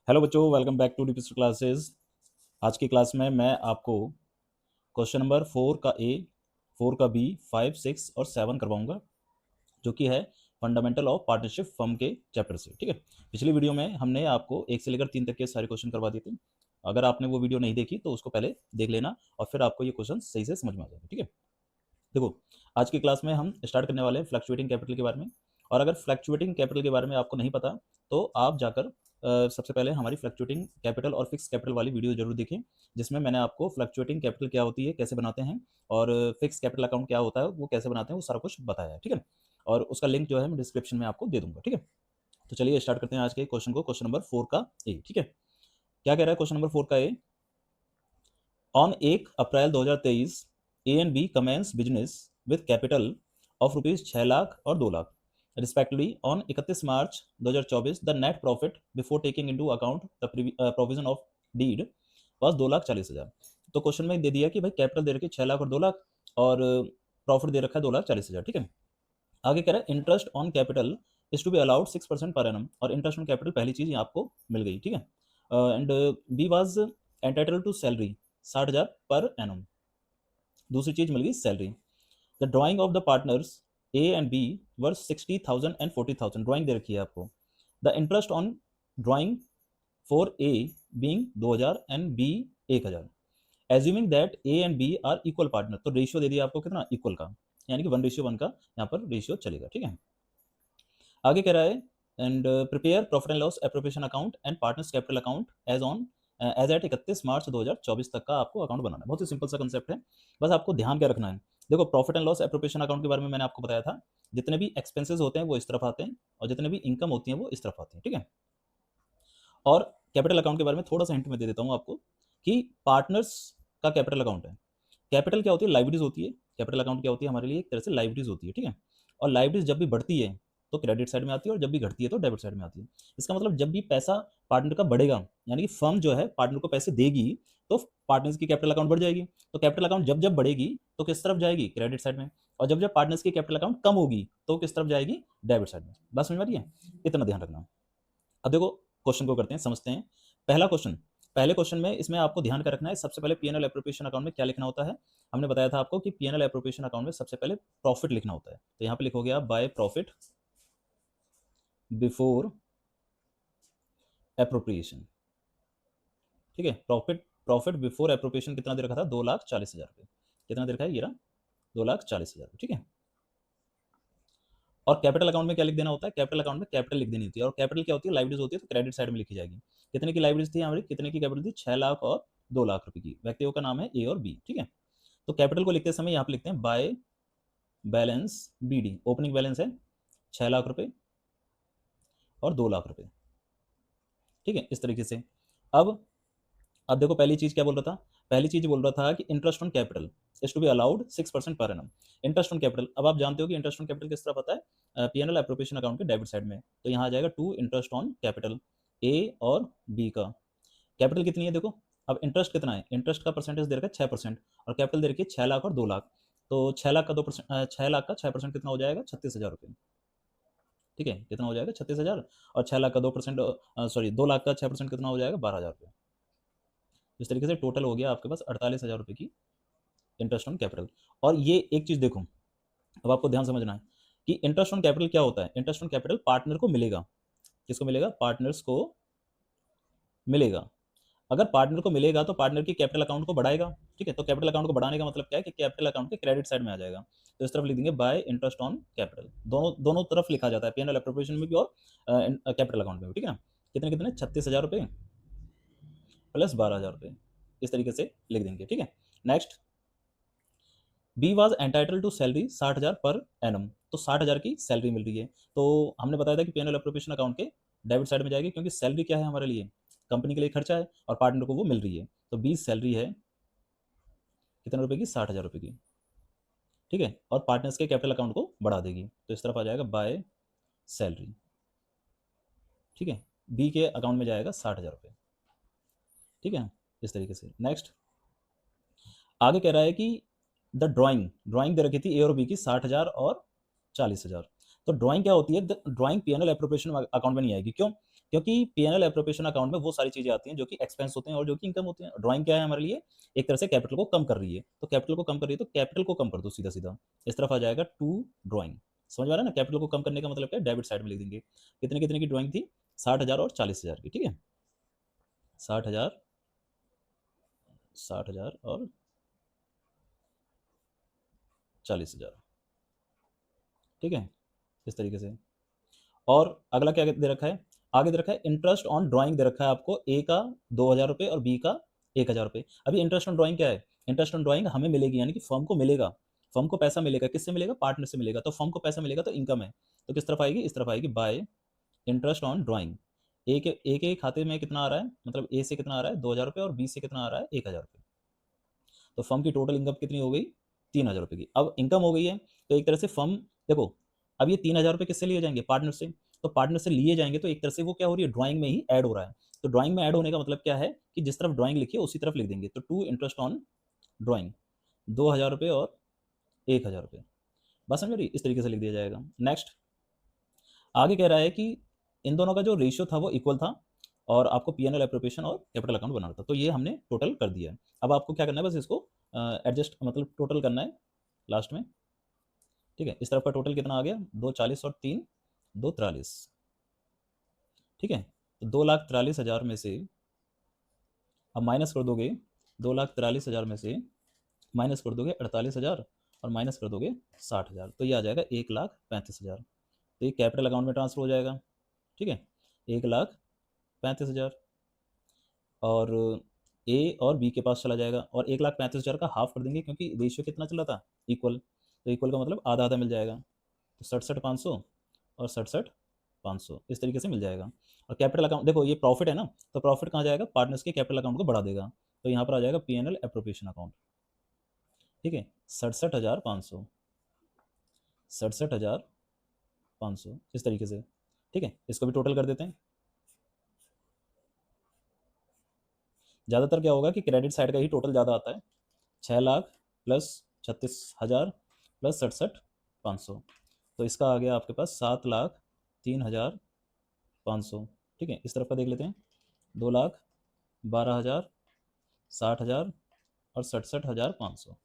Hello बच्चों, welcome back to डिपिस्ट classes. आज की क्लास में मैं आपको क्वेश्चन नंबर 4 का ए, 4 का बी, 5, 6 और 7 करवाऊंगा, जो कि है फंडामेंटल ऑफ पार्टनरशिप फर्म के चैप्टर से। ठीक है, पिछली वीडियो में हमने आपको 1 से लेकर 3 तक के सारे क्वेश्चन करवा दिए थे। अगर आपने वो वीडियो नहीं देखी तो उसको पहले देख लेना और फिर आपको ये क्वेश्चन सही से समझ में आ जाएगा। ठीक है, देखो आज की क्लास में हम स्टार्ट करने वाले हैं फ्लक्चुएटिंग कैपिटल के बारे में। और अगर फ्लक्चुएटिंग कैपिटल के बारे में आपको नहीं पता तो आप जाकर सबसे पहले हमारी फ्लक्चुएटिंग कैपिटल और फिक्स कैपिटल वाली वीडियो जरूर देखें, जिसमें मैंने आपको फ्लक्चुएटिंग कैपिटल क्या होती है, कैसे बनाते हैं, और फिक्स कैपिटल अकाउंट क्या होता है, वो कैसे बनाते हैं, वो सारा कुछ बताया है। ठीक है, और उसका लिंक जो है मैं डिस्क्रिप्शन में आपको दे दूंगा। ठीक है, तो चलिए स्टार्ट करते हैं आज के क्वेश्चन को। क्वेश्चन नंबर 4 का ए। ठीक है, क्या कह रहा है क्वेश्चन नंबर 4 का A? On 1 April 2023 A and B commence business with capital of rupees 6 lakh और 2 lakh respectively. On 31 March 2024 the net profit before taking into account the provision of deed was 2,40,000। तो क्वेश्चन में दे दिया कि भाई कैपिटल दे रखी है 6 लाख और 2 लाख, और प्रॉफिट दे रखा है 2,40,000। ठीक है, आगे कह रहा है interest on capital is to be allowed 6% per annum, और इंटरेस्ट ऑन कैपिटल पहली चीज आपको मिल गई। ठीक है, and B was entitle to salary 60,000 पर एनम। दूसरी चीज मिल गई salary. The drawing of the partners A and B were 60,000 and 40,000, drawing दे रखी है आपको। The interest on drawing for A being 2,000 and B 1,000। Assuming that A and B are equal partner, तो रेशियो दे दिया आपको कितना, इक्वल का, यानी कि 1:1 का यहाँ पर रेशियो चलेगा। ठीक है, आगे कह रहा है and prepare profit and loss appropriation account and partners capital account as at 31 March 2024 तक का आपको अकाउंट बनाना है। बहुत ही सिंपल सा कंसेप्ट है, बस आपको ध्यान क्या रखना है। देखो profit and loss appropriation account के बारे में मैंने आपको बताया था, जितने भी एक्सपेंसेस होते हैं वो इस तरफ आते हैं और जितने भी इनकम होती है वो इस तरफ आती है। ठीक है, और कैपिटल अकाउंट के बारे में थोड़ा सा हिंट मैं दे देता हूँ आपको कि पार्टनर्स का कैपिटल अकाउंट है। कैपिटल क्या होती है, लाइबिलिटीज होती है। कैपिटल अकाउंट क्या होती है हमारे लिए, एक तरह से लाइबिलिटीज होती है। ठीक है, और लाइबिलिटीज जब भी बढ़ती है तो क्रेडिट साइड में आती है, और जब भी घटती है तो डेबिट साइड में आती है। इसका मतलब जब भी पैसा पार्टनर का बढ़ेगा, यानी कि फर्म जो है पार्टनर को पैसे देगी, तो पार्टनर्स की कैपिटल अकाउंट बढ़ जाएगी। तो कैपिटल अकाउंट जब जब बढ़ेगी तो किस तरफ जाएगी, क्रेडिट साइड में। और जब जब पार्टनर्स की कैपिटल अकाउंट कम होगी तो किस तरफ जाएगी, डेबिट साइड में। बात समझ में आ रही है, इतना ध्यान रखना। अब देखो क्वेश्चन को करते हैं, समझते हैं। पहला क्वेश्चन, पहले क्वेश्चन में इसमें आपको ध्यान का रखना है, सबसे पहले पीएनएल एप्रोप्रिएशन अकाउंट में क्या लिखना होता है। हमने बताया था आपको कि पीएनएल एप्रोप्रिएशन अकाउंट में सबसे पहले प्रॉफिट लिखना होता है। तो यहाँ पे लिखोगे आप बाय प्रॉफिट बिफोर एप्रोप्रिएशन। ठीक है, प्रॉफिट प्रॉफिट बिफोर एप्रोप्रिएशन कितना दे रखा था, 2,40,000 रुपये। कितना दे रखा है, ये रहा 2,40,000। ठीक है, और कैपिटल अकाउंट में क्या लिख देना होता है, कैपिटल अकाउंट में कैपिटल लिख देनी होती है। और कैपिटल क्या होती है, लाइबिलिटीज होती है, तो क्रेडिट साइड में लिखी जाएगी। कितने की लाइबिलिटीज थी हमारी, कितने की कैपिटल थी, 6 लाख और 2 लाख रुपए की। व्यक्तियों का नाम है ए और बी। ठीक है, तो कैपिटल को लिखते समय यहाँ पे लिखते हैं by balance B D. Opening balance है 6 लाख रुपए और 2 लाख रुपए। ठीक है, इस तरीके से। अब देखो पहली चीज क्या बोल रहा था, पहली चीज बोल रहा था कि interest on capital is to be allowed 6% per annum. Interest on capital, अब आप जानते हो कि इंटरेस्ट ऑन कैपिटल किस तरफ आता है, पीएनएल एप्रोप्रिएशन अकाउंट के डेबिट साइड में। तो यहाँ आ जाएगा to interest on capital A और बी का। कैपिटल कितनी है देखो, अब इंटरेस्ट कितना है, इंटरेस्ट का परसेंटेज दे रखा है 6%, और कैपिटल दे रखी है 6 लाख और 2 लाख। तो 6 लाख का 2%, 6 लाख का 6% कितना हो जाएगा, 36,000 रुपये। ठीक है, कितना हो जाएगा, 36,000। और 6 लाख का 2%, सॉरी 2 लाख का 6% कितना हो जाएगा, 12,000 रुपये। इस तरीके से टोटल हो गया आपके पास 48,000 रुपये की इंटरेस्ट ऑन कैपिटल। और ये एक चीज देखो, अब आपको ध्यान समझना है कि इंटरेस्ट ऑन कैपिटल क्या होता है। इंटरेस्ट ऑन कैपिटल पार्टनर को मिलेगा, किसको मिलेगा, पार्टनर्स को मिलेगा। अगर पार्टनर को मिलेगा तो पार्टनर की कैपिटल अकाउंट को बढ़ाएगा। ठीक है, तो कैपिटल अकाउंट को बढ़ाने का मतलब क्या है कि कैपिटल अकाउंट के क्रेडिट साइड में आ जाएगा। तो इस तरफ लिख देंगे बाय इंटरेस्ट ऑन कैपिटल। दोनों दोनों तरफ लिखा जाता है, पीएनएल एप्रोप्रिएशन में भी और कैपिटल अकाउंट में भी। ठीक है ना, कितने कितने, 36,000 रुपये प्लस 12,000 रुपये, इस तरीके से लिख देंगे। ठीक है, next, B was entitle to salary 60,000 per annum. तो 60,000 की सैलरी मिल रही है। तो हमने बताया था कि पीएनएल एप्रोप्रिएशन अकाउंट के डेबिट साइड में जाएगी, क्योंकि सैलरी क्या है हमारे लिए, कंपनी के लिए खर्चा है, और पार्टनर को वो मिल रही है। तो बी सैलरी है कितने रुपए की, 60,000 रुपये की। ठीक है, और पार्टनर्स के कैपिटल अकाउंट को बढ़ा देगी, तो इस तरफ आ जाएगा बाय सैलरी। ठीक है, बी के अकाउंट में जाएगा 60,000 रुपये। ठीक है, इस तरीके से। नेक्स्ट, आगे कह रहा है कि द ड्राइंग, ड्राइंग दे रखी थी ए और बी की 60,000 और 40,000। तो ड्राइंग क्या होती है, ड्राइंग पीएनएल एप्रोप्रिएशन अकाउंट में नहीं आएगी। क्यों, क्योंकि P&L एप्रोप्रिएशन अकाउंट में वो सारी चीजें आती हैं जो कि एक्सपेंस होते हैं और जो कि इनकम होते हैं। ड्राइंग क्या है हमारे लिए, एक तरह से कैपिटल को कम कर रही है, तो कैपिटल को कम कर रही है तो कैपिटल को कम कर दो सीधा सीधा, इस तरफ आ जाएगा टू ड्राइंग। समझ में आ रहा है ना, कैपिटल को कम करने का मतलब क्या है, डेबिट साइड में लिख देंगे। कितने कितने की ड्राइंग थी, 60,000 और 40,000 की, ठीक है, 60,000, 60,000 और 40,000, ठीक है, इस तरीके से। और अगला क्या दे रखा है, आगे दे रखा है इंटरेस्ट ऑन ड्राइंग दे रखा है आपको, ए का 2,000 रुपये और बी का 1,000 रुपये। अभी इंटरेस्ट ऑन ड्राइंग क्या है, इंटरेस्ट ऑन ड्राइंग हमें मिलेगी, यानी कि फर्म को मिलेगा, फर्म को पैसा मिलेगा, किससे मिलेगा, पार्टनर से मिलेगा, तो फर्म को पैसा मिलेगा तो इनकम है, तो किस तरफ आएगी, इस तरफ आएगी, बाय इंटरेस्ट ऑन ड्राइंग। ए के खाते में कितना आ रहा है, मतलब ए से कितना आ रहा है 2,000 रुपये और बी से कितना आ रहा है 1,000 रुपये, तो फर्म की टोटल इनकम कितनी हो गई, 3,000 रुपये की। अब इनकम हो गई है तो एक तरह से फर्म, देखो अब ये 3,000 रुपये किससे लिए जाएंगे, पार्टनर से, तो पार्टनर से लिए जाएंगे तो एक तरह से वो क्या हो रही है, ड्राइंग में ही ऐड हो रहा है। तो ड्राइंग में ऐड होने का मतलब क्या है कि जिस तरफ ड्राइंग लिखी है उसी तरफ लिख देंगे, तो टू इंटरेस्ट ऑन ड्राइंग 2,000 रुपये और 1,000 रुपये, बस समझ रही, इस तरीके से लिख दिया जाएगा। नेक्स्ट आगे कह रहा है कि इन दोनों का जो रेशियो था वो इक्वल था और आपको P&L एप्रोप्रिएशन और कैपिटल अकाउंट बनाना था, तो ये हमने टोटल कर दिया है। अब आपको क्या करना है, बस इसको एडजस्ट मतलब टोटल करना है लास्ट में, ठीक है। इस तरफ का टोटल कितना आ गया, 240 और 3 243, ठीक है। तो 2,43,000 में से अब माइनस कर दोगे, 2,43,000 में से माइनस कर दोगे 48,000 और माइनस कर दोगे 60,000, तो ये आ जाएगा 1,35,000, तो ये कैपिटल अकाउंट में ट्रांसफर हो जाएगा, ठीक है, 1,35,000 और ए और बी के पास चला जाएगा और 1,35,000 का हाफ कर देंगे क्योंकि रेशियो कितना चला था, इक्वल, तो इक्वल का मतलब आधा आधा मिल जाएगा, तो 67,500 और 67,500 इस तरीके से मिल जाएगा। और कैपिटल अकाउंट देखो ये प्रॉफिट है ना, तो प्रॉफिट कहाँ जाएगा, पार्टनर्स के कैपिटल अकाउंट को बढ़ा देगा, तो यहाँ पर आ जाएगा P&L एप्रोप्रिएशन अकाउंट, ठीक है, 67,500, 67,500 इस तरीके से, ठीक है। इसको भी टोटल कर देते हैं। ज़्यादातर क्या होगा कि क्रेडिट साइड का ही टोटल ज़्यादा आता है, 6 लाख प्लस 36,000 प्लस 67,500, तो इसका आ गया आपके पास 7,03,500, ठीक है। इस तरफ का देख लेते हैं, 2,12,000, 60,000 और 67,500,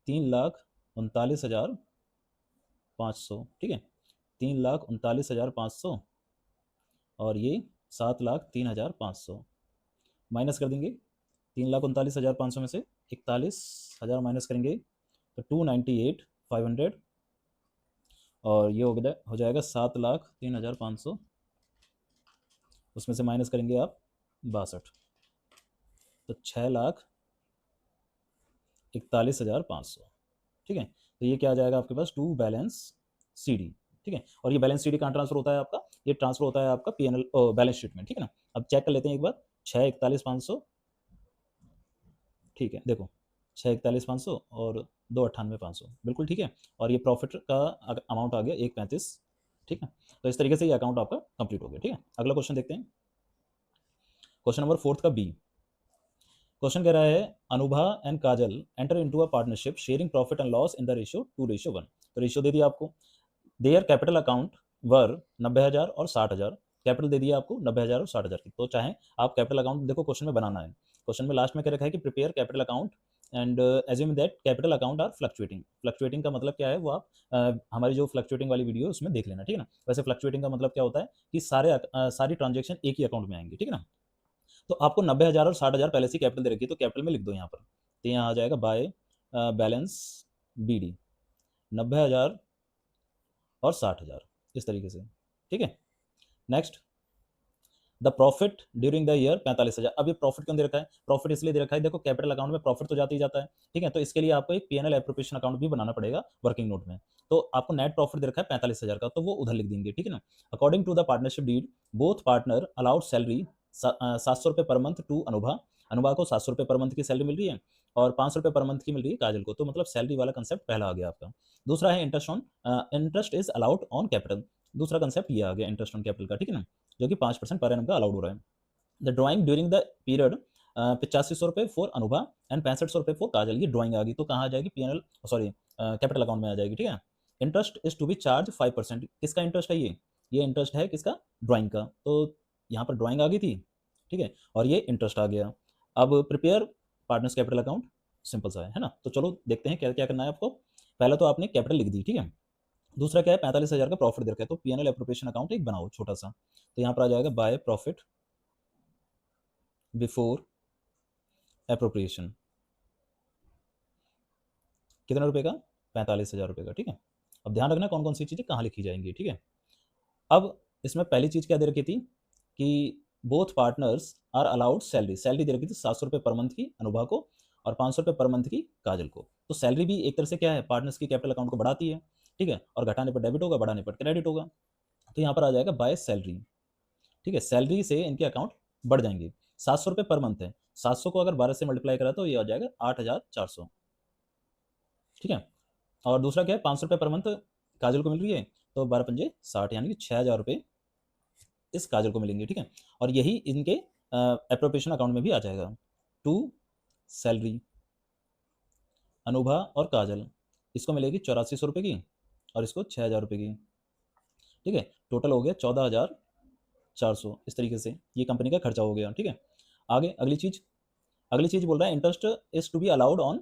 3,39,500, ठीक है, 3,39,500 और ये 7,03,500 माइनस कर देंगे, 3,39,500 में से 41,000 माइनस करेंगे तो 298,500 और ये हो जाएगा 7,03,500, उसमें से माइनस करेंगे आप 62, तो 6,41,500, ठीक है। तो ये क्या आ जाएगा आपके पास, टू बैलेंस CD, ठीक है। और ये बैलेंस CD कहाँ ट्रांसफर होता है आपका, ये ट्रांसफर होता है आपका P&L बैलेंस शीट में, ठीक है ना। अब चेक कर लेते हैं एक बार, 6,41,500, ठीक है, देखो 6,41,500 और 2,98,500 बिल्कुल ठीक है, और ये प्रॉफिट का अमाउंट आ गया 1,35, ठीक है। तो इस तरीके से ये अकाउंट आपका कंप्लीट हो गया, ठीक है। अगला क्वेश्चन देखते हैं, क्वेश्चन नंबर 4 का बी। क्वेश्चन कह रहा है Anubha and Kajal enter into a partnership sharing profit and loss in the ratio 2:1, तो रेशियो दे दिया आपको। देयर कैपिटल अकाउंट वर 90,000 और 60,000, कैपिटल दे दिया आपको 90,000 और 60,000 की, तो चाहे आप कैपिटल अकाउंट देखो क्वेश्चन में बनाना है, क्वेश्चन में लास्ट में क्या रखा है कि prepare capital account and assume that capital account are fluctuating. Fluctuating का मतलब क्या है वो आप हमारी जो फ्लक्चुएटिंग वाली वीडियो है उसमें देख लेना, ठीक है ना। वैसे फ्लक्चुएटिंग का मतलब क्या होता है कि सारी ट्रांजेक्शन एक ही अकाउंट में आएंगी, ठीक है ना। तो आपको 90,000 और 60,000 पहले से कैपिटल दे रखी है, तो कैपिटल में लिख दो यहाँ पर, तो यहाँ आ जाएगा बाय बैलेंस BD 90,000 और 60,000 इस तरीके से, ठीक है। Next the profit during the year 45,000। अब ये प्रॉफिट क्यों दे रखा है, प्रॉफिट इसलिए दे रखा है, देखो कैपिटल अकाउंट में प्रॉफिट तो जाता ही जाता है, ठीक है, तो इसके लिए आपको एक P&L एप्रोप्रिएशन अकाउंट भी बनाना पड़ेगा वर्किंग नोट में, तो आपको नेट प्रॉफिट दे रखा है 45,000 का, तो वो उधर लिख देंगे, ठीक है ना। According to the partnership deed both partner allowed salary 700 रुपये per month to Anubha, Anubha को 700 रुपये पर मंथ की सैलरी मिल रही है और 500 रुपये पर मंथ की मिल रही है काजल को, तो मतलब सैलरी वाला कंसेप्ट पहला आ गया आपका। दूसरा है interest is allowed on capital, दूसरा कंसेप्ट ये आ गया इंटरेस्ट ऑन कैपिटल का, ठीक है ना, जो कि 5% पर एनम का अलाउड हो रहा है। The drawing during the period 8500 रुपये फॉर अनुभा एंड 6500 रुपये फॉर काजल, ये ड्राइंग आ गई, तो कहाँ आ जाएगी, P&L सॉरी कैपिटल अकाउंट में आ जाएगी, ठीक है। Interest is to be charge 5%, किसका इंटरेस्ट है ये इंटरेस्ट है किसका, ड्राइंग का, तो यहाँ पर ड्राइंग आ गई थी, ठीक है, और ये इंटरेस्ट आ गया। अब prepare partners capital account, simple सा है ना। तो चलो देखते हैं क्या क्या करना है आपको। पहले तो आपने कैपिटल लिख दी, ठीक है। दूसरा क्या है, 45,000 का प्रॉफिट दे रखा है, तो पीएनएल एप्रोप्रिएशन अकाउंट एक बनाओ छोटा सा। तो यहाँ पर आ जाएगा बाय प्रॉफिट बिफोर एप्रोप्रिएशन, कितने रुपए का, 45,000 रुपये का, ठीक है। अब ध्यान रखना कौन कौन सी चीज़ें कहाँ लिखी जाएंगी, ठीक है। अब इसमें पहली चीज़ क्या दे रखी थी कि both partners are allowed salary, salary दे रखी थी 700 रुपये पर मंथ की अनुभा को और 500 रुपये पर मंथ की काजल को। तो सैलरी भी एक तरह से क्या है, पार्टनर्स की कैपिटल अकाउंट को बढ़ाती है, ठीक है, और घटाने पर डेबिट होगा, बढ़ाने पर क्रेडिट होगा। तो यहाँ पर आ जाएगा बाय सैलरी, ठीक है, सैलरी से इनके अकाउंट बढ़ जाएंगे। 700 रुपये पर मंथ है, 700 को अगर 12 से मल्टीप्लाई करा तो ये आ जाएगा 8,400, ठीक है। और दूसरा क्या है, 500 रुपये पर मंथ काजल को मिल रही है, तो 12 पंजे 60, यानी कि 6,000 रुपये इस काजल को मिलेंगे, ठीक है। और यही इनके एप्रोप्रिएशन अकाउंट में भी आ जाएगा। टू सैलरी अनुभा और काजल, इसको मिलेगी 8400 रुपये की और इसको 6,000 रुपये की, ठीक है। टोटल हो गया 14,400। इस तरीके से ये कंपनी का खर्चा हो गया, ठीक है। आगे अगली चीज बोल रहा है interest is to be allowed on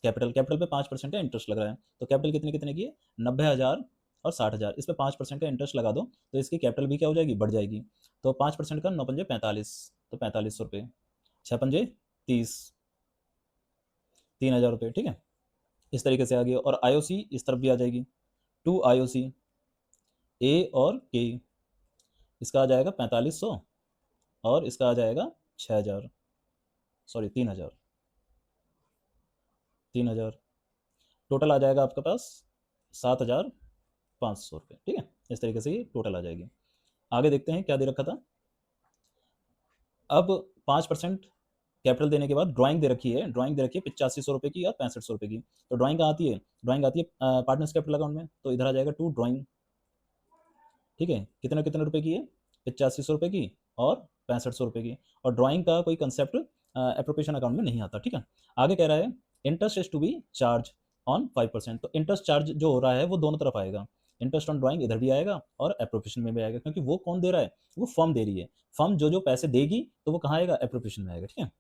capital, capital पे 5% का इंटरेस्ट लग रहा है। तो कैपिटल कितने कितने की है, 90,000 और 60,000, इस पे 5% का इंटरेस्ट लगा दो तो इसकी कैपिटल भी क्या हो जाएगी, बढ़ जाएगी। तो 5% का 9 पंजे 45, तो 4500 रुपये, 6 पंजे 30, 3,000 रुपये, ठीक है। इस तरीके से आ गया। और आईओसी इस तरफ भी आ जाएगी, टू आईओसी ए और के, इसका आ जाएगा 4500 और इसका आ जाएगा 6,000, सॉरी 3,000, 3,000, टोटल आ जाएगा आपके पास 7,500 रुपये, ठीक है। इस तरीके से ये टोटल आ जाएगी। आगे देखते हैं क्या दे रखा था। अब 5% कैपिटल देने के बाद ड्राइंग दे रखी है, ड्राइंग दे रखी है 8500 रुपये की या 6500 रुपये की। तो ड्राइंग कहाँ आती है, ड्राइंग आती है पार्टनर्स कैपिटल अकाउंट में, तो इधर आ जाएगा टू ड्राइंग, ठीक है। कितने कितने रुपए की है, 8500 रुपये की और 6500 रुपये की। और ड्राइंग का कोई कंसेप्ट एप्रोप्रिएशन अकाउंट में नहीं आता, ठीक है। आगे कह रहा है interest is to be charge on 5%, तो इंटरेस्ट चार्ज जो हो रहा है वो दोनों तरफ आएगा, इंटरेस्ट ऑन ड्राइंग इधर भी आएगा और एप्रोप्रिएशन में भी आएगा, क्योंकि वो कौन दे रहा है, वो फर्म दे रही है। फर्म जो जो पैसे देगी तो वो कहाँ आएगा, एप्रोप्रिएशन में आएगा, ठीक है।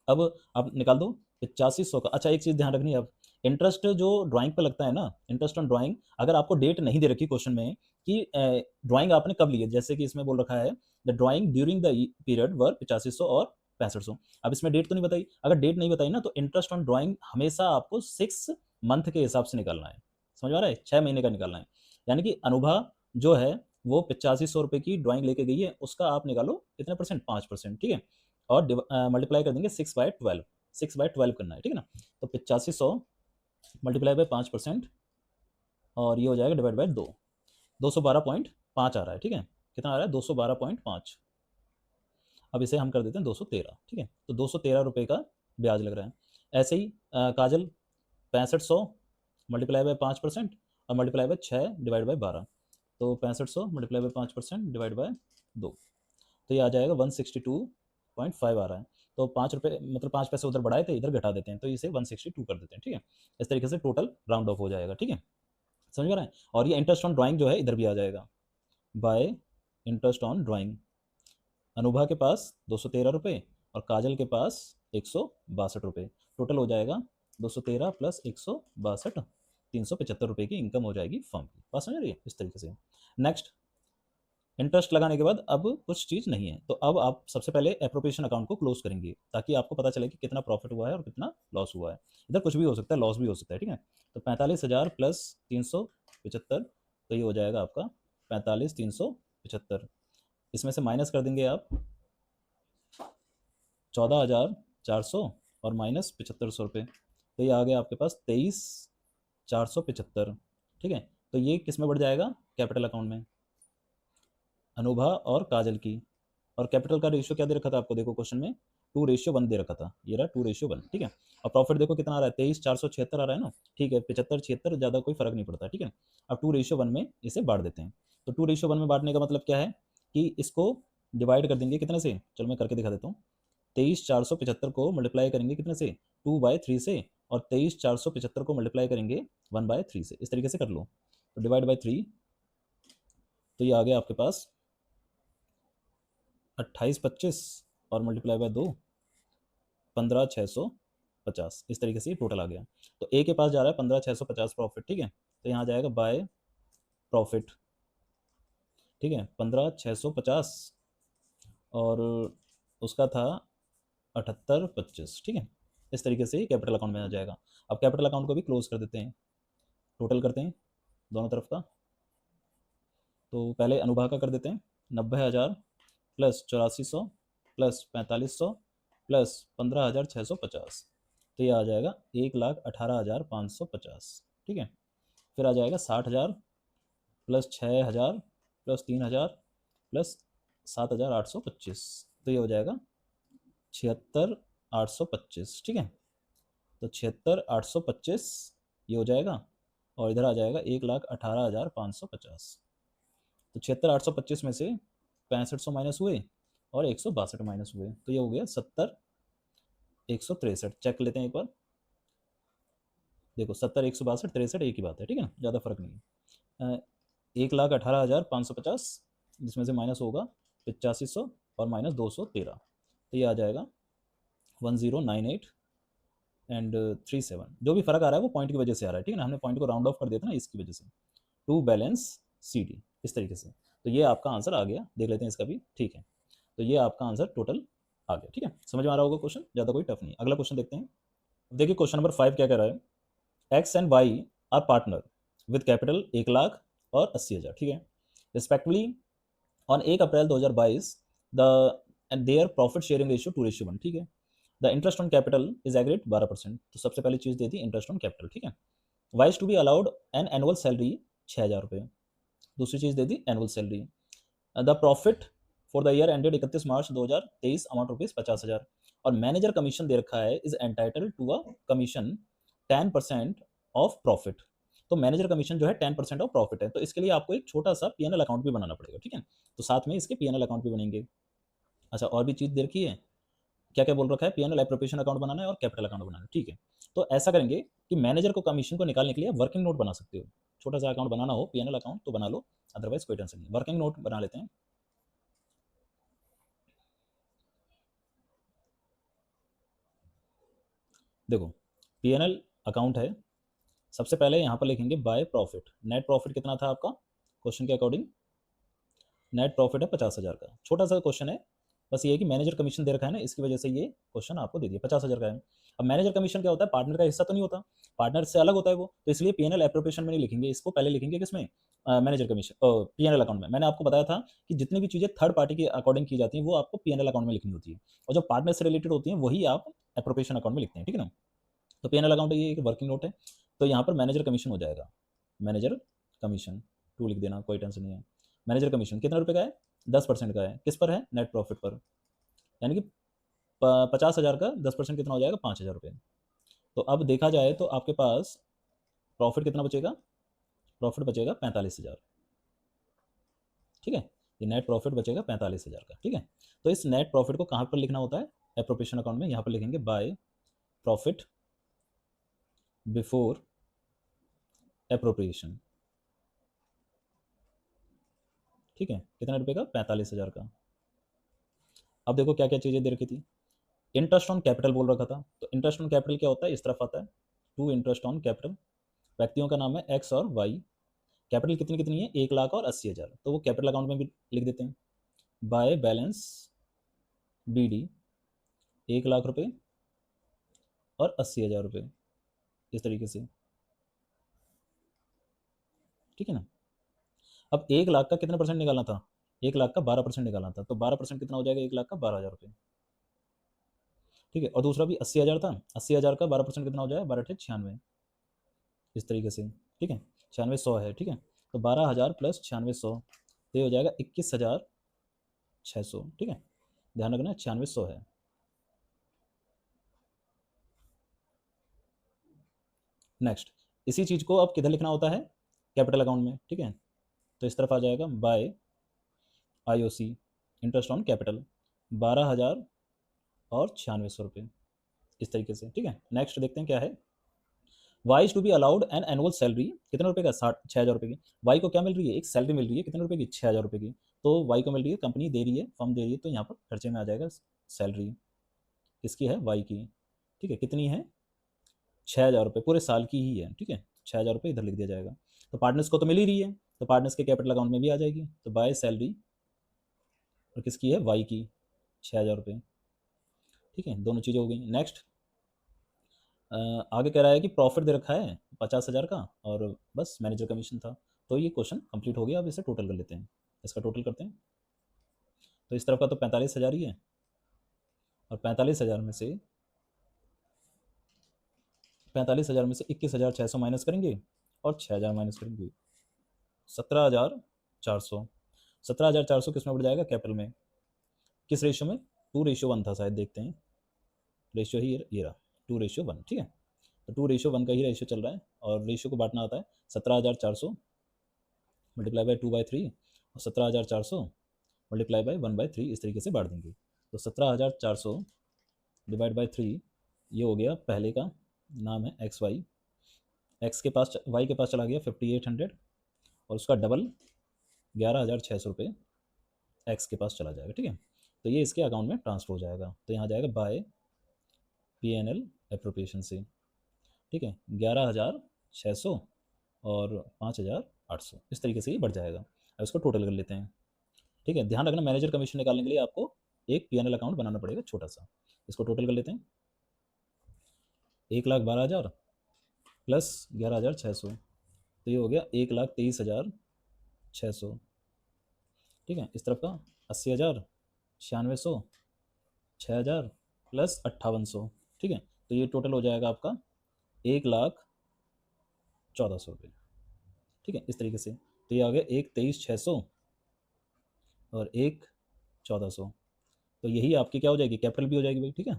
अब आप निकाल दो 8500 का। अच्छा एक चीज ध्यान रखनी है, अब इंटरेस्ट जो ड्राइंग पे लगता है ना, इंटरेस्ट ऑन ड्राइंग, अगर आपको डेट नहीं दे रखी क्वेश्चन में कि ड्राइंग आपने कब ली है, जैसे कि इसमें बोल रखा है the drawing during the period were 8500 और 6500, अब इसमें डेट तो नहीं बताई। अगर डेट नहीं बताई ना तो इंटरेस्ट ऑन ड्राइंग हमेशा आपको 6 मंथ के हिसाब से निकालना है, समझ आ रहा है, 6 महीने का निकालना है। यानी कि अनुभा जो है वो 8500 रुपये की ड्राइंग लेके गई है, उसका आप निकालो कितने परसेंट, 5%, ठीक है। और मल्टीप्लाई कर देंगे 6/12, 6/12 करना है, ठीक है ना। तो 8500 मल्टीप्लाई बाय 5% और ये हो जाएगा डिवाइड बाय 212.5 आ रहा है, ठीक है। कितना आ रहा है, 212.5। अब इसे हम कर देते हैं 213, ठीक है। तो 213 रुपये का ब्याज लग रहा है। ऐसे ही काजल 6500 मल्टीप्लाई बाय 5% और मल्टीप्लाई बाय 6 डिवाइड बाय 12, तो 6500 मल्टीप्लाई बाय 5% डिवाइड बाय 2, तो ये आ जाएगा 162.5 आ रहा है। तो 5 रुपये मतलब 5 पैसे उधर बढ़ाए थे, इधर घटा देते हैं, तो इसे 162 कर देते हैं, ठीक है। इस तरीके से टोटल राउंड ऑफ हो जाएगा, ठीक है, समझ में आ रहा है। और ये इंटरेस्ट ऑन ड्राइंग जो है इधर भी आ जाएगा, bye interest on drawing, Anubha के पास 213 रुपये और काजल के पास 162 रुपये, टोटल हो जाएगा 213 प्लस 162, 375 रुपये की इनकम हो जाएगी फर्म की। बात समझ रही है, इस तरीके से। नेक्स्ट, इंटरेस्ट लगाने के बाद अब कुछ चीज़ नहीं है, तो अब आप सबसे पहले एप्रोप्रिएशन अकाउंट को क्लोज करेंगे ताकि आपको पता चले कि कितना प्रॉफिट हुआ है और कितना लॉस हुआ है। इधर कुछ भी हो सकता है, लॉस भी हो सकता है, ठीक है। तो 45,000 प्लस 375, तो ये हो जाएगा आपका 45,375। इसमें से माइनस कर देंगे आप 14,400 और माइनस 7,500 रुपये, तो ये आ गया आपके पास 23,475, ठीक है। तो ये किस में बढ़ जाएगा, कैपिटल अकाउंट में, अनुभा और काजल की। और कैपिटल का रेशियो क्या दे रखा था आपको, देखो क्वेश्चन में 2:1 दे रखा था, ये रहा 2:1, ठीक है। और प्रॉफिट देखो कितना आ रहा है, 23,476 आ रहा है ना, ठीक है, 75 76 ज़्यादा कोई फर्क नहीं पड़ता, ठीक है। अब 2:1 में इसे बांट देते हैं। तो 2:1 में बांटने का मतलब क्या है कि इसको डिवाइड कर देंगे कितने से, चलो मैं करके दिखा देता हूँ। 23,475 को मल्टीप्लाई करेंगे कितने से, 2/3 से, और 23,475 को मल्टीप्लाई करेंगे 1/3 से, इस तरीके से कर लो। तो डिवाइड बाय 3, तो ये आ गया आपके पास 2825 और मल्टीप्लाई बाय 2, 15650, इस तरीके से टोटल आ गया। तो ए के पास जा रहा है 15650 प्रॉफिट, ठीक है। तो यहाँ जाएगा बाय प्रॉफिट, ठीक है, 15650 और उसका था 7825, ठीक है। इस तरीके से कैपिटल अकाउंट में आ जाएगा। अब कैपिटल अकाउंट को भी क्लोज कर देते हैं, टोटल करते हैं दोनों तरफ का। तो पहले अनुभाग का कर देते हैं, 90,000 प्लस 8400 प्लस 4500 प्लस 15,650, तो ये आ जाएगा 1,18,550, ठीक है। फिर आ जाएगा 60,000 प्लस 6,000 प्लस 3,000 प्लस 7,825, तो ये हो जाएगा 76,825, ठीक है। तो 76,825 ये हो जाएगा, और इधर आ जाएगा 1,18,550। तो 76,825 में से 6500 माइनस हुए और 162 माइनस हुए, तो ये हो गया 70,163। चेक लेते हैं एक बार, देखो 70,162 63 एक ही बात है, ठीक है ना, ज़्यादा फर्क नहीं है। 1,18,550 जिसमें से माइनस होगा 8500 और माइनस 213, तो ये आ जाएगा 1098 एंड 37। जो भी फर्क आ रहा है वो पॉइंट की वजह से आ रहा है, ठीक है ना, हमने पॉइंट को राउंड ऑफ कर दिया था ना, इसकी वजह से। टू बैलेंस सी डी, इस तरीके से। तो ये आपका आंसर आ गया, देख लेते हैं इसका भी, ठीक है। तो ये आपका आंसर टोटल आ गया, ठीक है। समझ में आ रहा होगा क्वेश्चन, ज़्यादा कोई टफ नहीं। अगला क्वेश्चन देखते हैं। देखिए क्वेश्चन नंबर 5 क्या कह रहा है, X and Y are partner with capital 1,00,000 और 80,000, ठीक है, respectively on 1 April 2022, the and their profit sharing ratio 2:1, ठीक है। The interest on capital is agreed 12%। तो सबसे पहली चीज दे दी इंटरेस्ट ऑन कैपिटल, ठीक है। Y is to be allowed an annual salary 6,000 रुपये। दूसरी चीज दे दी annual salary. The profit for the year ended 31 March 2023 amount rupees 50,000। और मैनेजर कमीशन दे रखा है, is entitle to a commission 10% of profit. तो मैनेजर कमीशन जो है 10% ऑफ प्रॉफिट है। तो इसके लिए आपको एक छोटा सा पीएनएल अकाउंट भी बनाना पड़ेगा, ठीक है। तो साथ में इसके पीएनएल अकाउंट भी बनेंगे। अच्छा, और भी चीज दे रखी है, क्या क्या बोल रखा है, पीएनएल एप्रोप्रिएशन अकाउंट बनाना है और कैपिटल अकाउंट बनाना है, ठीक है। तो ऐसा करेंगे कि मैनेजर को कमीशन को निकालने के लिए वर्किंग नोट बना सकते हो। छोटा सा अकाउंट बनाना हो पीएनएल अकाउंट तो बना लो, अदरवाइज कोई टेंशन नहीं। वर्किंग नोट बना लेते हैं। देखो पीएनएल अकाउंट है, सबसे पहले यहाँ पर लिखेंगे बाय प्रॉफिट। नेट प्रॉफिट कितना था आपका क्वेश्चन के अकॉर्डिंग, नेट प्रॉफिट है 50,000 का। छोटा सा क्वेश्चन है, बस ये है कि मैनेजर कमीशन दे रखा है ना, इसकी वजह से ये क्वेश्चन आपको दे दिया, 50,000 का है। अब मैनेजर कमीशन क्या होता है, पार्टनर का हिस्सा तो नहीं होता, पार्टनर से अलग होता है वो, तो इसलिए पीएनएल एप्रोप्रिएशन में नहीं लिखेंगे इसको, पहले लिखेंगे किसमें, मैनेजर कमीशन पीएनएल अकाउंट में। मैंने आपको बताया था कि जितनी भी चीजें थर्ड पार्टी के अकॉर्डिंग की जाती हैं वो आपको पीएनएल अकाउंट में लिखनी होती है, और जो पार्टनर से रिलेटेड होती हैं वही आप एप्रोप्रिएशन अकाउंट में लिखते हैं, ठीक है ना। तो पीएनएल अकाउंट ये एक वर्किंग नोट है, तो यहाँ पर मैनेजर कमीशन हो जाएगा, मैनेजर कमीशन 2 लिख देना, कोई टेंशन नहीं है। मैनेजर कमीशन कितना रुपए का है, 10% का है, किस पर है, नेट प्रॉफिट पर, यानी कि 50,000 का 10% कितना हो जाएगा, 5,000 रुपये। तो अब देखा जाए तो आपके पास प्रॉफिट कितना बचेगा, प्रॉफिट बचेगा 45,000, ठीक है। ये नेट प्रॉफिट बचेगा 45,000 का, ठीक है। तो इस नेट प्रॉफिट को कहाँ पर लिखना होता है, एप्रोप्रिएशन अकाउंट में। यहाँ पर लिखेंगे बाय प्रॉफिट बिफोर एप्रोप्रिएशन, ठीक है। कितने रुपए का, 45,000 का। अब देखो क्या क्या चीज़ें दे रखी थी, इंटरेस्ट ऑन कैपिटल बोल रखा था, तो इंटरेस्ट ऑन कैपिटल क्या होता है, इस तरफ आता है, टू इंटरेस्ट ऑन कैपिटल। व्यक्तियों का नाम है एक्स और वाई, कैपिटल कितनी कितनी है, 1,00,000 और 80,000, तो वो कैपिटल अकाउंट में भी लिख देते हैं। बाय बैलेंस बी डी 1,00,000 रुपये और 80,000 रुपये, इस तरीके से, ठीक है ना। अब 1,00,000 का कितना परसेंट निकालना था, 1,00,000 का 12% निकालना था, तो 12% कितना हो जाएगा, 1,00,000 का 12,000 रुपये, ठीक है। और दूसरा भी 80,000 था, 80,000 का 12% कितना हो जाएगा, 12×96, इस तरीके से, ठीक है। 9600 है, ठीक है। तो 12,000 प्लस 9600, तो ये हो जाएगा 21,600, ठीक है। ध्यान रखना 9600 है। नेक्स्ट, इसी चीज को अब किधर लिखना होता है, कैपिटल अकाउंट में, ठीक है। तो इस तरफ आ जाएगा by IOC interest on capital 12,000 और 9600 रुपये, इस तरीके से, ठीक है। नेक्स्ट देखते हैं क्या है, Y is to be allowed an annual salary, कितने रुपए का, 6,000 रुपए की। वाई को क्या मिल रही है, एक सैलरी मिल रही है, कितने रुपए की, 6,000 रुपए की। तो वाई को मिल रही है, कंपनी दे रही है, फर्म दे रही है, तो यहाँ पर खर्चे में आ जाएगा सैलरी, किसकी है, वाई की। ठीक है, कितनी है, 6,000 रुपये, पूरे साल की ही है। ठीक है, 6,000 रुपये इधर लिख दिया जाएगा। तो पार्टनर्स को तो मिल ही रही है, तो पार्टनर्स के कैपिटल अकाउंट में भी आ जाएगी। तो बाय सैलरी, और किसकी है, वाई की, 6,000 रुपये। ठीक है, दोनों चीज़ें हो गई। नेक्स्ट आगे कह रहा है कि प्रॉफिट दे रखा है 50,000 का, और बस मैनेजर कमीशन था। तो ये क्वेश्चन कंप्लीट हो गया। अब इसे टोटल कर लेते हैं, इसका टोटल करते हैं। तो इस तरफ का तो 45,000 ही है, और 45,000 में से 21,600 माइनस करेंगे, और 6,000 माइनस करेंगे, 17,400। 17,400 किस में बढ़ जाएगा, कैपिटल में। किस रेशियो में, 2:1 था शायद, देखते हैं। रेशियो ही ये रहा, 2:1। ठीक है, तो 2:1 का ही रेशियो चल रहा है, और रेशियो को बांटना आता है 17,400 मल्टीप्लाई बाय 2/3, और 17,400 मल्टीप्लाई बाय 1/3, इस तरीके से बांट देंगे। तो 17,400 डिवाइड बाय 3, ये हो गया पहले का, नाम है एक्स वाई। एक्स के पास, वाई के पास चला गया 5,800, और उसका डबल 11,600 रुपये एक्स के पास चला जाएगा। ठीक है, तो ये इसके अकाउंट में ट्रांसफर हो जाएगा। तो यहाँ जाएगा बाय पीएनएल एप्रोप्रिएशन से। ठीक है, 11,600 और 5,800, इस तरीके से ये बढ़ जाएगा। अब इसको टोटल कर लेते हैं। ठीक है, ध्यान रखना, मैनेजर कमीशन निकालने के लिए आपको एक पीएनएल अकाउंट बनाना पड़ेगा छोटा सा। इसको टोटल कर लेते हैं। 1,12,000 प्लस 11,600, तो ये हो गया 1,23,600। ठीक है, इस तरफ का 80,000, 9600, 6,000 प्लस 5,800। ठीक है, तो ये टोटल हो जाएगा आपका 1,14,000 रुपये। ठीक है, इस तरीके से। तो ये आ गया 1,23,600 और 1,14,000। तो यही आपकी क्या हो जाएगी, कैपिटल भी हो जाएगी भाई। ठीक है,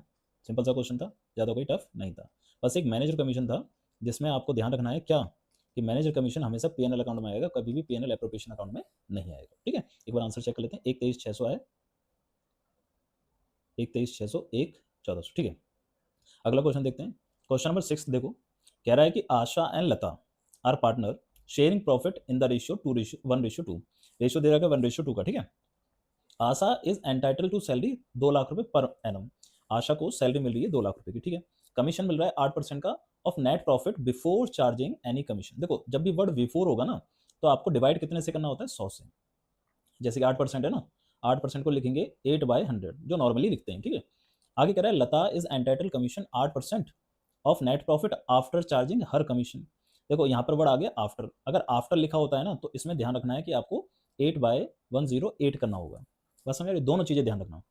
सिंपल सा क्वेश्चन था, ज़्यादा कोई टफ नहीं था। बस एक मैनेजर कमीशन था, जिसमें आपको ध्यान रखना है क्या, कि मैनेजर कमीशन हमेशा पीएनएल अकाउंट में आएगा, कभी भी पीएनएल एप्रोप्रिएशन अकाउंट में नहीं आएगा। ठीक है, एक बार आंसर चेक कर लेते हैं। 1,23,600 आया, 1,23,600, 1,14,000। ठीक है, अगला क्वेश्चन देखते हैं। क्वेश्चन नंबर 6 देखो, कह रहा है कि Asha and Lata are partner sharing profit in the ratio 1:2। Ratio दे रखा है 1:2 का। ठीक है, Asha is entitle to salary 2 lakh रुपए पर एनम। आशा को सैलरी मिल रही है 2 लाख रुपए की। ठीक है, कमीशन मिल रहा है 8% का of net profit before charging any commission. देखो, जब भी वर्ड बिफोर होगा ना, तो आपको डिवाइड कितने से करना होता है, 100 से। जैसे कि 8% है ना, 8% को लिखेंगे 8/100, जो नॉर्मली लिखते हैं। ठीक है, आगे कह रहा है Lata is entitle commission 8% of net profit after charging her commission. देखो, यहाँ पर वर्ड आ गया आफ्टर। अगर आफ्टर लिखा होता है ना, तो इसमें ध्यान रखना है कि आपको 8/108 करना होगा। बस हमें दोनों चीज़ें ध्यान रखना।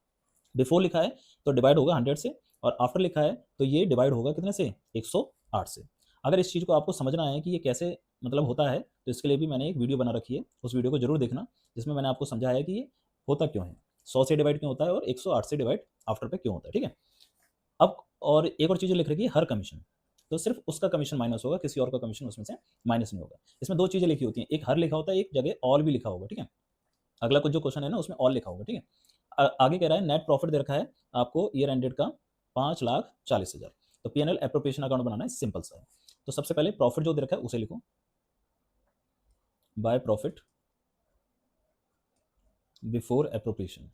बिफोर लिखा है तो डिवाइड होगा 100 से, और आफ्टर लिखा है तो ये डिवाइड होगा कितने से, 108 से। अगर इस चीज़ को आपको समझना है कि ये कैसे मतलब होता है, तो इसके लिए भी मैंने एक वीडियो बना रखी है, उस वीडियो को जरूर देखना, जिसमें मैंने आपको समझाया है कि ये होता क्यों है, 100 से डिवाइड क्यों होता है, और 108 से डिवाइड आफ्टर पे क्यों होता है। ठीक है, अब और एक और चीज़ लिख रखी है, हर कमीशन, तो सिर्फ उसका कमीशन माइनस होगा, किसी और का कमीशन उसमें से माइनस नहीं होगा। इसमें दो चीज़ें लिखी होती हैं, एक हर लिखा होता है, एक जगह ऑल भी लिखा होगा। ठीक है, अगला कुछ जो क्वेश्चन है ना, उसमें ऑल लिखा होगा। ठीक है, आगे कह रहा है नेट प्रॉफिट दे रखा है आपको ईयर एंडेड का 5,40,000। तो पीएनएल एप्रोप्रिएशन अकाउंट बनाना है, सिंपल सा है। तो सबसे पहले प्रॉफिट जो दे रखा है उसे लिखो, बाय प्रॉफिट बिफोर एप्रोप्रिएशन,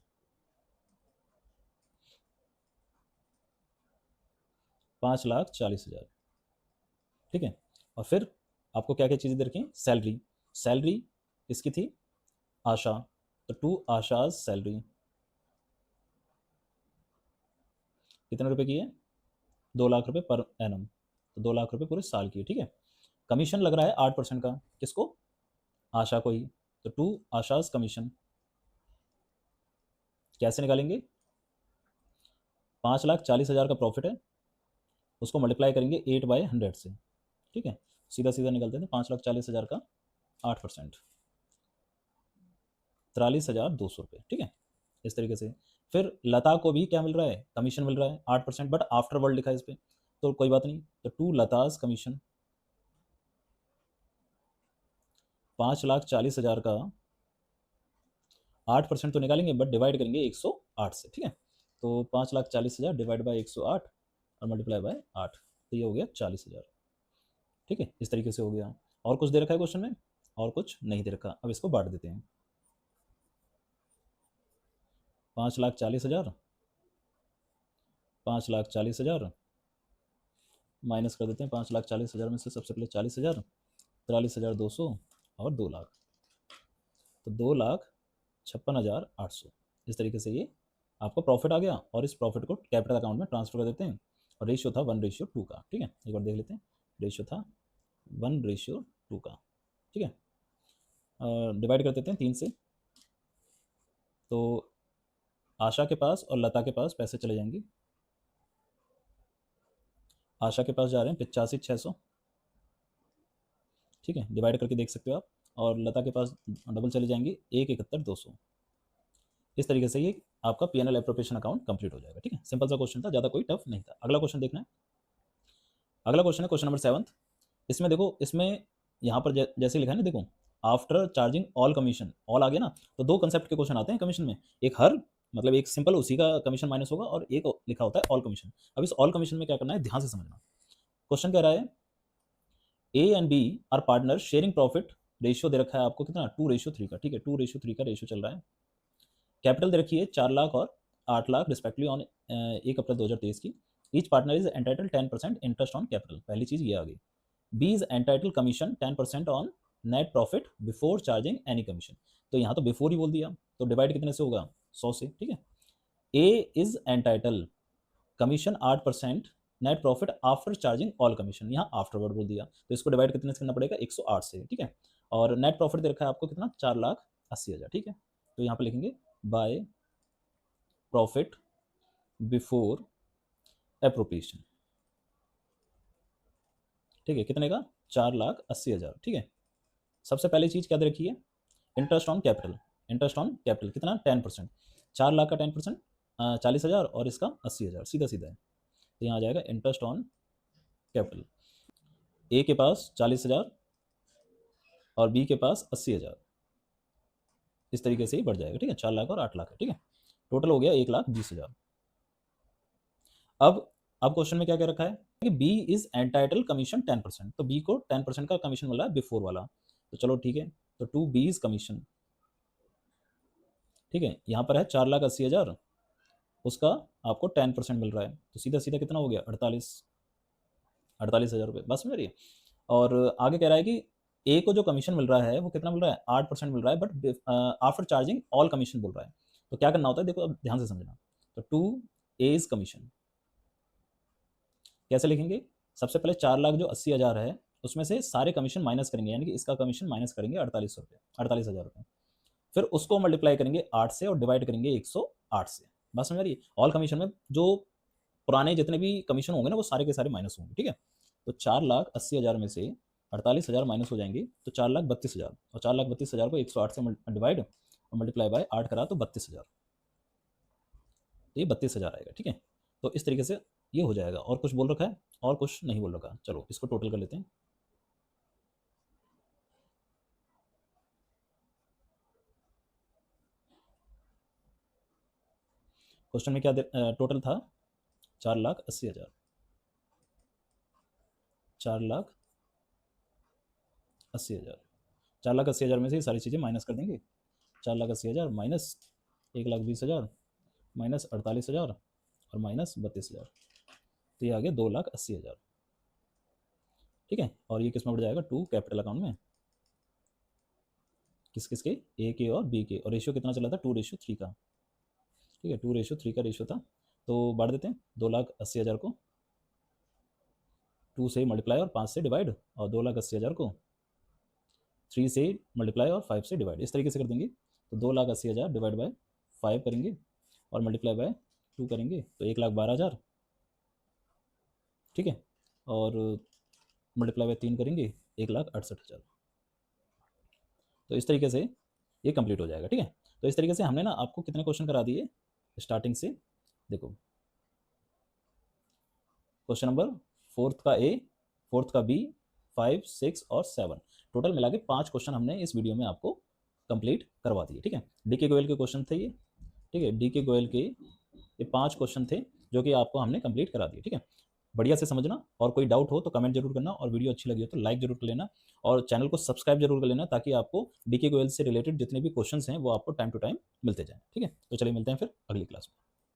5,40,000। ठीक है, और फिर आपको क्या क्या चीज़ें दे रखी हैं, सैलरी, सैलरी किसकी थी, आशा, तो टू आशाज सैलरी कितने रुपए की है, 2 लाख रुपए पर एनम, तो 2 लाख रुपए पूरे साल की है। ठीक है, कमीशन लग रहा है 8% का, किसको, आशा को ही, तो टू आशाज कमीशन कैसे निकालेंगे, 5,40,000 का प्रॉफिट है, उसको मल्टीप्लाई करेंगे 8/100 से। ठीक है, सीधा सीधा निकलते हैं, 5,40,000 का 8%, 43,200 रुपये। ठीक है, इस तरीके से। फिर लता को भी क्या मिल रहा है, कमीशन मिल रहा है 8%, बट आफ्टर वर्ड लिखा है इस पर, तो कोई बात नहीं, तो टू लताज कमीशन 5,40,000 का 8% तो निकालेंगे, बट डिवाइड करेंगे 108 से। ठीक है, तो 5,40,000 डिवाइड बाई 108 और मल्टीप्लाई बाय 8, तो ये हो गया 40,000। ठीक है, इस तरीके से हो गया। और कुछ दे रखा है क्वेश्चन में? और कुछ नहीं दे रखा। अब इसको बांट देते हैं। 5,40,000, 5,40,000 माइनस कर देते हैं। 5,40,000 में से सबसे पहले 40,000, 43,200 और 2,00,000, तो 2,56,800। इस तरीके से ये आपका प्रॉफिट आ गया और इस प्रॉफिट को कैपिटल अकाउंट में ट्रांसफर कर देते हैं। और रेशियो था 1:2 का। ठीक है, एक बार देख लेते हैं। रेशियो था 1:2 का। ठीक है, डिवाइड कर देते हैं 3 से। तो आशा के पास और लता के पास पैसे चले जाएंगे। आशा के पास जा रहे हैं 85,600। ठीक है, डिवाइड करके देख सकते हो आप। और लता के पास डबल चले जाएंगे 1,71,200। इस तरीके से ये आपका पीएनएल एप्रोप्रिएशन अकाउंट कंप्लीट हो जाएगा। ठीक है, सिंपल सा क्वेश्चन था, ज़्यादा कोई टफ नहीं था। अगला क्वेश्चन देखना है। अगला क्वेश्चन है क्वेश्चन नंबर 7। इसमें देखो, इसमें यहाँ पर जैसे लिखा है ना, देखो after charging all commission, all आ गया ना, तो दो कंसेप्ट के क्वेश्चन आते हैं कमीशन में। एक हर, मतलब एक सिंपल उसी का कमीशन माइनस होगा, और एक लिखा होता है ऑल कमीशन। अब इस ऑल कमीशन में क्या करना है, ध्यान से समझना। क्वेश्चन कह रहा है A and B are partner sharing profit. Ratio दे रखा है आपको कितना, 2:3 का। ठीक है, 2:3 का रेशियो चल रहा है। कैपिटल दे रखी है 4,00,000 और 8,00,000 रिस्पेक्टिवली ऑन 1 अप्रैल 2023 की। Each partner is entitle 10% interest on capital. पहली चीज ये आ गई। B is entitle commission 10% on net profit before charging any commission. तो यहाँ तो बिफोर ही बोल दिया, तो डिवाइड कितने से होगा, 100 से। ठीक है, A is entitle commission 8% net profit after charging all commission, यहाँ आफ्टरवर्ड बोल दिया, तो इसको डिवाइड कितने से करना पड़ेगा, 108 से। ठीक है, और नेट प्रॉफिट दे रखा है आपको कितना, 4,80,000। ठीक है, तो यहाँ पे लिखेंगे बाय प्रॉफिट बिफोर एप्रोप्रिएशन। ठीक है, कितने का, 4,80,000। ठीक है, सबसे पहली चीज क्या दे रखी है, interest on capital. Interest on capital कितना, 10%। 4,00,000 का 10% 40,000, और इसका 80,000, सीधा सीधा है। तो यहाँ आ जाएगा इंटरेस्ट ऑन कैपिटल। ए के पास 40,000 और बी के पास 80,000। इस तरीके से ही बढ़ जाएगा। ठीक है, 4,00,000 और 8,00,000 है। ठीक है, टोटल हो गया 1,20,000। अब क्वेश्चन में क्या क्या रखा है कि बी इज एंटाइटल कमीशन 10%। तो बी को 10% का कमीशन मिला है बिफोर वाला। तो चलो ठीक है, तो 2B इज कमीशन। ठीक है, यहाँ पर है 4,80,000, उसका आपको 10% मिल रहा है, तो सीधा सीधा कितना हो गया, 48,000 रुपये। बस मेरी। और आगे कह रहा है कि ए को जो कमीशन मिल रहा है वो कितना मिल रहा है, 8% मिल रहा है, but after charging all commission बोल रहा है। तो क्या करना होता है, देखो अब ध्यान से समझना। तो 2A इज कमीशन कैसे लिखेंगे, सबसे पहले 4,00,000 जो 80,000 है, उसमें से सारे कमीशन माइनस करेंगे, यानी कि इसका कमीशन माइनस करेंगे 48 रुपये, 48,000 रुपये। फिर उसको मल्टीप्लाई करेंगे 8 से और डिवाइड करेंगे 108 से। बस समझ रही, ऑल कमीशन में जो पुराने जितने भी कमीशन होंगे ना, वो सारे के सारे माइनस होंगे। ठीक है, तो 4,80,000 में से 48,000 माइनस हो जाएंगे, तो 4,32,000, और 4,32,000 को 108 से डिवाइड और मल्टीप्लाई बाय 8 करा तो 32,000। तो ये 32,000 आएगा। ठीक है, तो इस तरीके से ये हो जाएगा। और कुछ बोल रखा है, और कुछ नहीं बोल रखा। चलो इसको टोटल कर लेते हैं। क्वेश्चन में क्या टोटल था, 4,80,000, 4,80,000। 4,80,000 में से ये सारी चीज़ें माइनस कर देंगे। 4,80,000 माइनस 1,20,000 माइनस 48,000 और माइनस 32,000, तो ये आ गया 2,80,000। ठीक है, और ये किस में बढ़ जाएगा, टू कैपिटल अकाउंट में। किस किस के, ए के और बी के। और रेशियो कितना चला था, 2:3 का। ठीक है, 2:3 का रेशियो था। तो बांट देते हैं 2,80,000 को 2 से मल्टीप्लाई और 5 से डिवाइड, और 2,80,000 को 3 से मल्टीप्लाई और 5 से डिवाइड। इस तरीके से कर देंगे। तो 2,80,000 डिवाइड बाय 5 करेंगे और मल्टीप्लाई बाय 2 करेंगे, तो 1,12,000। ठीक है, और मल्टीप्लाई बाय 3 करेंगे, 1,68,000। तो इस तरीके से ये कंप्लीट हो जाएगा। ठीक है, तो इस तरीके से हमने ना आपको कितने क्वेश्चन करा दिए स्टार्टिंग से। देखो, क्वेश्चन नंबर 4th का ए, 4th का बी, 5, 6 और 7, टोटल मिला के 5 क्वेश्चन हमने इस वीडियो में आपको कंप्लीट करवा दिए। ठीक है, डीके गोयल के क्वेश्चन थे ये। ठीक है, डीके गोयल के ये 5 क्वेश्चन थे जो कि आपको हमने कंप्लीट करा दिए। ठीक है, बढ़िया से समझना, और कोई डाउट हो तो कमेंट जरूर करना, और वीडियो अच्छी लगी हो तो लाइक जरूर कर लेना, और चैनल को सब्सक्राइब जरूर कर लेना, ताकि आपको डीके गोयल से रिलेटेड जितने भी क्वेश्चंस हैं वो आपको टाइम टू टाइम मिलते जाएं। ठीक है, तो चलिए मिलते हैं फिर अगली क्लास में।